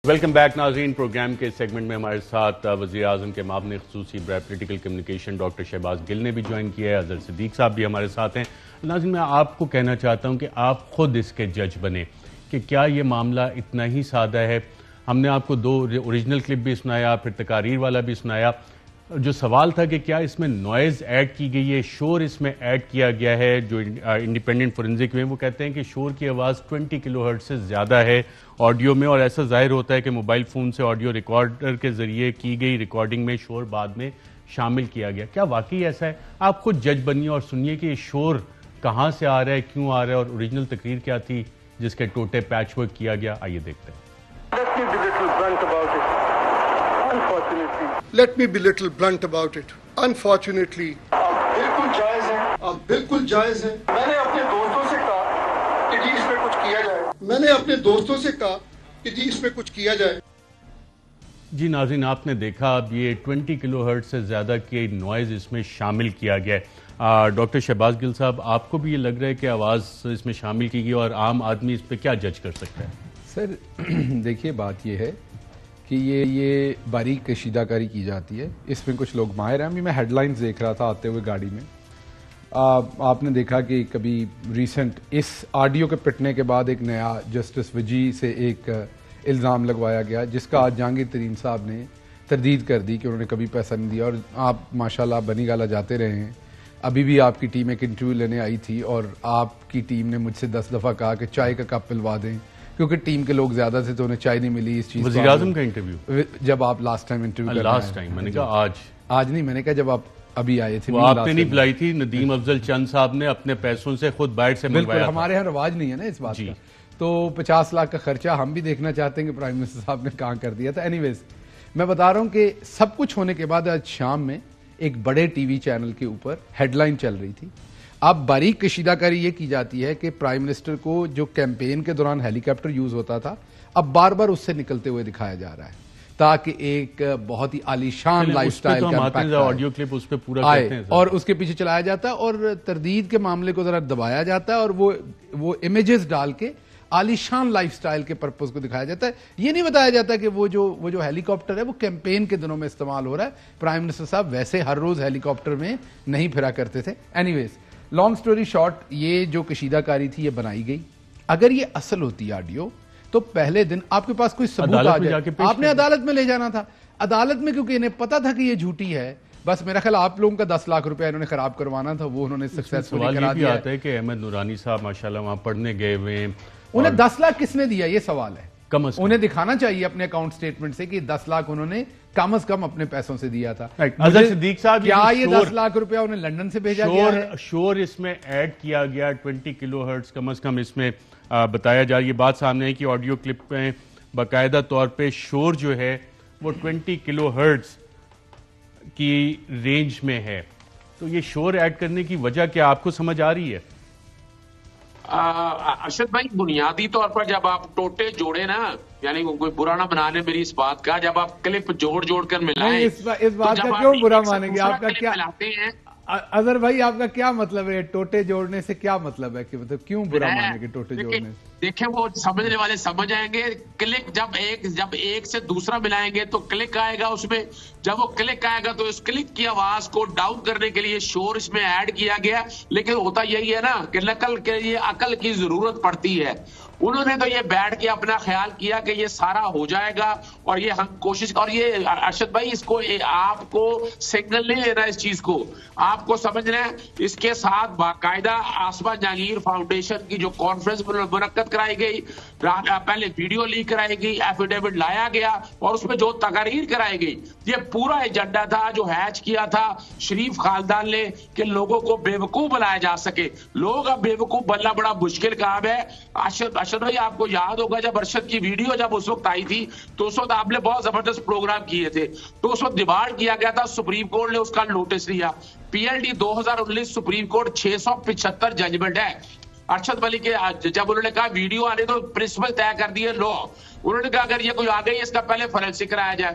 Welcome back ناظرین. Programme کے segment میں ہمارے ساتھ وزیر اعظم کے معاون خصوصی برائے پولیٹیکل کمیونیکیشن ڈاکٹر شہباز گل نے بھی جوائن کیا ہے. اظہر صدیق صاحب بھی ہمارے ساتھ ہیں. ناظرین میں آپ کو کہنا چاہتا ہوں کہ آپ خود اس کے جج بنے کہ کیا یہ معاملہ اتنا ہی سادہ ہے. ہم نے آپ کو 2 اوریجنل کلپ بھی سنایا, پھر تقاریر والا بھی سنایا. جو سوال تھا کہ کیا اس میں نوائز ایڈ کی گئی ہے, شور اس میں ایڈ کیا گیا ہے. جو انڈیپینڈنٹ فورنزک میں وہ کہتے ہیں کہ شور کی آواز 20 کلو ہرٹز سے زیادہ ہے آڈیو میں, اور ایسا ظاہر ہوتا ہے کہ موبائل فون سے آڈیو ریکارڈر کے ذریعے کی گئی ریکارڈنگ میں شور بعد میں شامل کیا گیا. کیا واقعی ایسا ہے؟ آپ خود جج بنیے اور سنیے کہ یہ شور کہاں سے آ رہا ہے, کیوں آ رہا ہے, اور اوریجنل تقریر کیا تھی جس کے ٹوٹے پیچ ورک کیا گیا. آئیے دیکھتے ہیں. Let me be little blunt about it. Unfortunately, بالکل جائز ہے. بالکل جائز ہے. میں نے اپنے دوستوں سے کہا کہ جی اس میں کچھ کیا جائے. میں نے اپنے دوستوں سے کہا کہ جی اس میں کچھ کیا جائے. جی ناظرین, آپ نے دیکھا اب یہ 20 کلو ہرٹ سے زیادہ کی نوائز اس میں شامل کیا گیا ہے. ڈاکٹر شہباز گل صاحب, آپ کو بھی یہ لگ رہا ہے کہ آواز اس میں شامل کی گئی, اور عام آدمی اس پہ کیا جج کر سکتا ہے؟ سر دیکھیے, بات یہ ہے کہ یہ باریک کشیدہ کاری کی جاتی ہے, اس میں کچھ لوگ ماہر ہیں. ابھی میں ہیڈ لائنز دیکھ رہا تھا آتے ہوئے گاڑی میں. آپ نے دیکھا کہ کبھی ریسنٹ اس آڈیو کے پٹنے کے بعد ایک نیا جسٹس وجی سے ایک الزام لگوایا گیا, جس کا آج جہانگیر ترین صاحب نے تردید کر دی کہ انہوں نے کبھی پیسہ نہیں دیا. اور آپ ماشاءاللہ بنی گالا جاتے رہے ہیں. ابھی بھی آپ کی ٹیم ایک انٹرویو لینے آئی تھی اور آپ کی ٹیم نے مجھ سے 10 دفعہ کہا کہ چائے کا کپ پلوا دیں, کیونکہ ٹیم کے لوگ زیادہ تھے تو انہیں چائے نہیں ملی. اس چیز وزیر اعظم کا انٹرویو جب آپ لاسٹ ٹائم انٹرویو کر لاسٹ ٹائم, میں نے کہا آج نہیں, میں نے کہا جب آپ ابھی آئے تھے. وہ آپ نے نہیں بلائی تھی, ندیم افضل چند صاحب نے اپنے پیسوں سے خود باہر سے منگوایا تھا. ہمارے ہاں رواج نہیں ہے نا اس بات کا. تو 50 لاکھ کا خرچہ ہم بھی دیکھنا چاہتے ہیں کہ پرائم منسٹر صاحب نے کہاں کر دیا تھا. اینی ویز, میں بتا رہا ہوں کہ سب کچھ ہونے کے بعد آج شام میں ایک بڑے ٹی وی چینل کے اوپر ہیڈ لائن چل رہی تھی. اب باریک کشیدہ کاری یہ کی جاتی ہے کہ پرائم منسٹر کو جو کیمپین کے دوران ہیلی کاپٹر یوز ہوتا تھا, اب بار بار اس سے نکلتے ہوئے دکھایا جا رہا ہے, تاکہ ایک بہت ہی عالی شان لائف سٹائل کا امپیکٹ آڈیو کلپ اس پہ پورا کرتے ہیں اور اس کے پیچھے چلایا جاتا ہے, اور تردید کے معاملے کو ذرا دبایا جاتا ہے, اور وہ امیجز ڈال کے عالی شان لائف سٹائل کے پرپز کو دکھایا جاتا ہے. یہ نہیں بتایا جاتا کہ وہ جو ہیلی کاپٹر ہے وہ کیمپین کے دنوں میں استعمال ہو رہا ہے. پرائم منسٹر صاحب ویسے ہر روز ہیلی کاپٹر میں نہیں پھرا کرتے تھے. اینی ویز, لانگ سٹوری شارٹ, یہ جو کشیدہ کاری تھی یہ بنائی گئی. اگر یہ اصل ہوتی آڈیو تو پہلے دن آپ کے پاس کوئی ثبوت آ جائے, آپ نے عدالت میں لے جانا تھا. عدالت میں کیونکہ انہیں پتا تھا کہ یہ جھوٹی ہے, بس میرا خیال آپ لوگوں کا 10 لاکھ روپیہ انہوں نے خراب کروانا تھا, وہ انہوں نے سکسیسفلی کرا دیا. آتا ہے کہ احمد نورانی صاحب ماشاءاللہ وہاں پڑھنے گئے ہوئے ہیں, انہیں 10 لاکھ کس نے دیا یہ سوال ہے. کم از کم انہیں دکھانا چاہیے اپنے اکاؤنٹ سٹیٹمنٹ سے کہ 10 لاکھ انہوں نے کم از کم اپنے پیسوں سے دیا تھا. اظہر صدیق صاحب, کیا یہ 10 لاکھ روپیہ انہیں لندن سے بھیجا گیا ہے؟ شور اس میں ایڈ کیا گیا 20 کلو ہرٹز کم از کم اس میں بتایا جا رہا ہے. یہ بات سامنے ہے کہ آڈیو کلپ میں باقاعدہ طور پہ شور جو ہے وہ 20 کلو ہرٹز کی رینج میں ہے. تو یہ شور ایڈ کرنے کی وجہ کیا آپ کو سمجھ آ رہی ہے؟ ارشد بھائی, بنیادی طور پر جب آپ ٹوٹے جوڑے نا, یعنی کوئی برا نہ بنا لے میری اس بات کا, جب آپ کلپ جوڑ کر ملائیں, اس بات کا کیوں برا مانیں گے؟ آپ کا کیا اظہر بھائی, آپ کا کیا مطلب ہے ٹوٹے جوڑنے سے؟ کیا مطلب ہے کہ مطلب کیوں برا مانیں گے ٹوٹے جوڑنے سے؟ دیکھیں وہ سمجھنے والے سمجھ آئیں گے. کلک جب ایک سے دوسرا ملائیں گے تو کلک آئے گا اس میں. جب وہ کلک آئے گا تو اس کلک کی آواز کو ڈاؤن کرنے کے لیے شور اس میں ایڈ کیا گیا. لیکن ہوتا یہی ہے نا کہ نقل کے لیے عقل کی ضرورت پڑتی ہے. انہوں نے تو یہ بیٹھ کے اپنا خیال کیا کہ یہ سارا ہو جائے گا, اور یہ ہم کوشش, اور یہ ارشد بھائی اس کو آپ کو سگنل نہیں لینا, اس چیز کو آپ کو سمجھنا ہے. اس کے ساتھ باقاعدہ آصفہ جہانگیر فاؤنڈیشن کی جو کانفرنس منعقد کرائی گئی, پہلے ویڈیو لیک کرائی گئی, ایفیڈیوٹ لایا گیا, اور اس میں جو تقاریر کرائی گئی, یہ پورا ایجنڈا تھا جو ہیچ کیا تھا شریف خاندان نے کہ لوگوں کو بے وقوف بنایا جا سکے. لوگ اب بے وقوف بننا بڑا مشکل کام ہے. ارشد بھائی آپ کو یاد ہوگا جب ارشد کی ویڈیو جب اس وقت آئی تھی تو اس وقت آپ نے بہت زبردست پروگرام کیے تھے, تو اس وقت ڈیمانڈ کیا گیا تھا, سپریم کورٹ نے اس کا نوٹس لیا. PLD 2019 سپریم کورٹ 675 ججمنٹ ہے. ارشد ولی کے جب انہوں نے کہا ویڈیو آنے تو پرنسپل طے کر دیے لو, انہوں نے کہا اگر یہ کوئی آ گئی اس کا پہلے فورینسک کرایا جائے.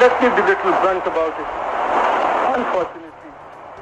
Let's be a little blunt about it. Unfortunately,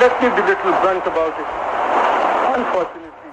Let's be a little blunt about it. Unfortunately,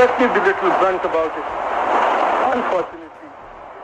Let's be a little blunt about it. Unfortunately,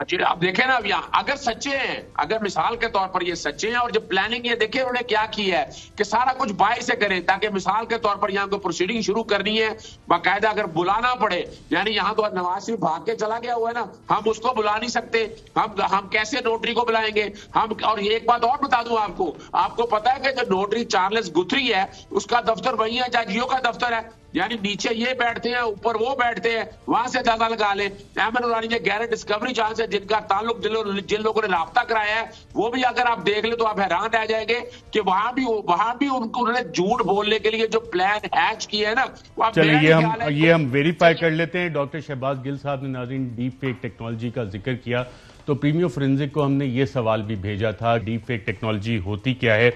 اچھا آپ دیکھیں نا اب یہاں اگر سچے ہیں, اگر مثال کے طور پر یہ سچے ہیں اور جب پلاننگ یہ دیکھیں انہوں نے کیا کیا ہے کہ سارا کچھ بائی سے کریں تاکہ مثال کے طور پر یہاں کو پروسیڈنگ شروع کرنی ہے باقاعدہ اگر بلانا پڑے, یعنی یہاں تو نواز شریف بھاگ کے چلا گیا ہوا ہے نا, ہم اس کو بلا نہیں سکتے, ہم کیسے نوٹری کو بلائیں گے ہم. اور یہ ایک بات اور بتا دوں آپ کو پتا ہے کہ جو نوٹری چارلس گتھری ہے اس کا دفتر وہی ہے جہاں جیو کا دفتر ہے, یعنی نیچے یہ بیٹھتے ہیں اوپر وہ بیٹھتے ہیں, وہاں سے اندازہ لگا لیں. احمد نورانی نے گہرے ڈسکوری جہاں سے جن کا تعلق جن لوگوں نے رابطہ کرایا ہے وہ بھی اگر آپ دیکھ لیں تو آپ حیران رہ جائیں گے کہ وہاں بھی انہوں نے جھوٹ بولنے کے لیے جو پلان ہیچ کیے ہیں نا. چلیے یہ ہم ویریفائی کر لیتے ہیں. ڈاکٹر شہباز گل صاحب نے ناظرین ڈیپ فیک ٹیکنالوجی کا ذکر کیا تو پریمیو فورینزک کو ہم نے یہ سوال بھی بھیجا تھا, ڈیپ فیک ٹیکنالوجی ہوتی کیا ہے.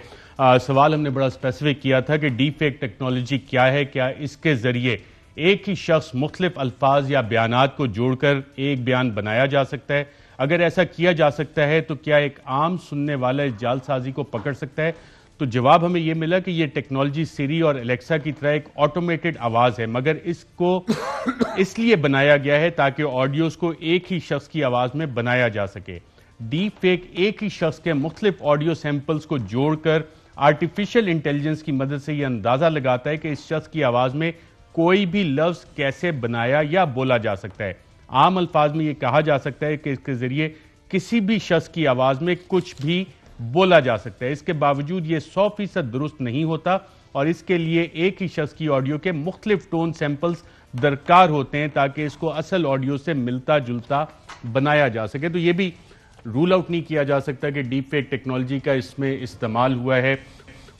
سوال ہم نے بڑا اسپیسیفک کیا تھا کہ ڈیپ فیک ٹیکنالوجی کیا ہے, کیا اس کے ذریعے ایک ہی شخص مختلف الفاظ یا بیانات کو جوڑ کر ایک بیان بنایا جا سکتا ہے؟ اگر ایسا کیا جا سکتا ہے تو کیا ایک عام سننے والا اس جعل سازی کو پکڑ سکتا ہے؟ تو جواب ہمیں یہ ملا کہ یہ ٹیکنالوجی سری اور الیکسا کی طرح ایک آٹومیٹڈ آواز ہے, مگر اس کو اس لیے بنایا گیا ہے تاکہ آڈیوز کو ایک ہی شخص کی آواز میں بنایا جا سکے. ڈیپ فیک ایک ہی شخص کے مختلف آڈیو سیمپلز کو جوڑ کر آرٹیفیشل انٹیلیجنس کی مدد سے یہ اندازہ لگاتا ہے کہ اس شخص کی آواز میں کوئی بھی لفظ کیسے بنایا یا بولا جا سکتا ہے. عام الفاظ میں یہ کہا جا سکتا ہے کہ اس کے ذریعے کسی بھی شخص کی آواز میں کچھ بھی بولا جا سکتا ہے. اس کے باوجود یہ 100% درست نہیں ہوتا اور اس کے لیے ایک ہی شخص کی آڈیو کے مختلف ٹون سیمپلز درکار ہوتے ہیں تاکہ اس کو اصل آڈیو سے ملتا جلتا بنایا جا سکے. تو یہ بھی رول آؤٹ نہیں کیا جا سکتا کہ ڈیپ فیک ٹیکنالوجی کا اس میں استعمال ہوا ہے.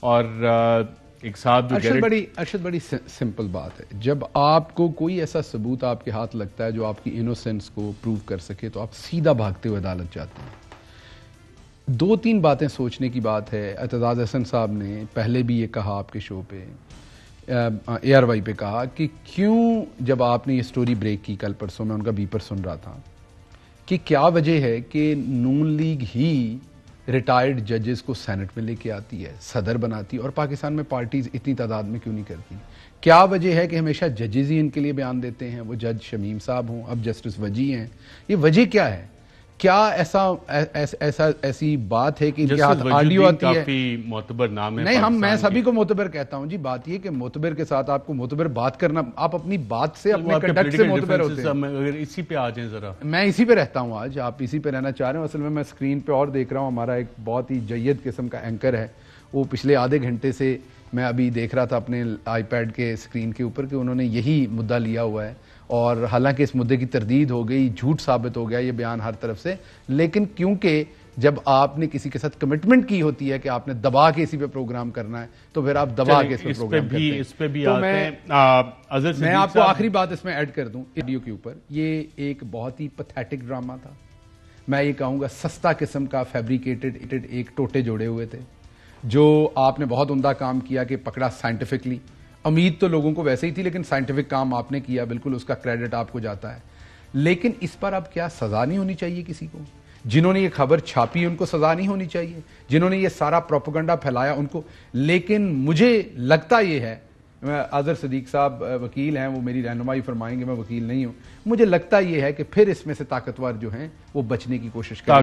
اور ایک صاحب جو ارشد بڑی سمپل بات ہے, جب آپ کو کوئی ایسا ثبوت آپ کے ہاتھ لگتا ہے جو آپ کی انوسنس کو پروو کر سکے تو آپ سیدھا بھاگتے ہوئے عدالت جاتے ہیں. 2-3 باتیں سوچنے کی بات ہے. اعتزاز احسن صاحب نے پہلے بھی یہ کہا آپ کے شو پہ ARY پہ کہا کہ کیوں جب آپ نے یہ سٹوری بریک کی کل پرسوں, میں ان کا بیپر سن رہا تھا, کہ کیا وجہ ہے کہ نون لیگ ہی ریٹائرڈ ججز کو سینٹ میں لے کے آتی ہے, صدر بناتی ہے, اور پاکستان میں پارٹیز اتنی تعداد میں کیوں نہیں کرتی؟ کیا وجہ ہے کہ ہمیشہ ججز ہی ان کے لیے بیان دیتے ہیں, وہ جج شمیم صاحب ہوں, اب جسٹس وجی ہیں, یہ وجہ کیا ہے؟ کیا ایسی بات ہے کہ ان کے ہاتھ آڈیو آتی ہے؟ کافی معتبر نام ہے. نہیں, میں سبھی کو معتبر کہتا ہوں جی. بات یہ کہ معتبر کے ساتھ آپ کو معتبر بات کرنا, آپ اپنی بات سے اپنے کنڈکٹ سے معتبر ہوتے ہیں. اگر اسی پہ آ جائیں ذرا. میں اسی پہ رہتا ہوں آج, آپ اسی پہ رہنا چاہ رہے ہیں. اصل میں اسکرین پہ اور دیکھ رہا ہوں, ہمارا ایک بہت ہی جید قسم کا اینکر ہے, وہ پچھلے آدھے گھنٹے سے میں ابھی دیکھ رہا تھا اپنے آئی پیڈ کے اسکرین کے اوپر کہ انہوں نے یہی مدعا لیا ہوا ہے, اور حالانکہ اس مدعے کی تردید ہو گئی, جھوٹ ثابت ہو گیا یہ بیان ہر طرف سے, لیکن کیونکہ جب آپ نے کسی کے ساتھ کمٹمنٹ کی ہوتی ہے کہ آپ نے دبا کے اسی پہ پروگرام کرنا ہے تو پھر آپ دبا کے اس پہ پروگرام کرتے ہیں. اس پہ بھی آتے ہیں. میں آپ کو آخری بات اس میں ایڈ کر دوں ویڈیو کے اوپر, یہ ایک بہت ہی پیتھیٹک ڈرامہ تھا. میں یہ کہوں گا سستا قسم کا فیبریکیٹڈ ایک ٹوٹے جوڑے ہوئے تھے, جو آپ نے بہت عمدہ کام کیا کہ پکڑا سائنٹیفکلی. امید تو لوگوں کو ویسے ہی تھی, لیکن سائنٹیفک کام آپ نے کیا, بالکل اس کا کریڈٹ آپ کو جاتا ہے. لیکن اس پر اب کیا سزا نہیں ہونی چاہیے کسی کو؟ جنہوں نے یہ خبر چھاپی ان کو سزا نہیں ہونی چاہیے؟ جنہوں نے یہ سارا پروپیگنڈا پھیلایا ان کو؟ لیکن مجھے لگتا یہ ہے, اظہر صدیق صاحب وکیل ہیں, وہ میری رہنمائی فرمائیں گے, میں وکیل نہیں ہوں, مجھے لگتا یہ ہے کہ پھر اس میں سے طاقتور جو ہیں وہ بچنے کی کوشش کریں.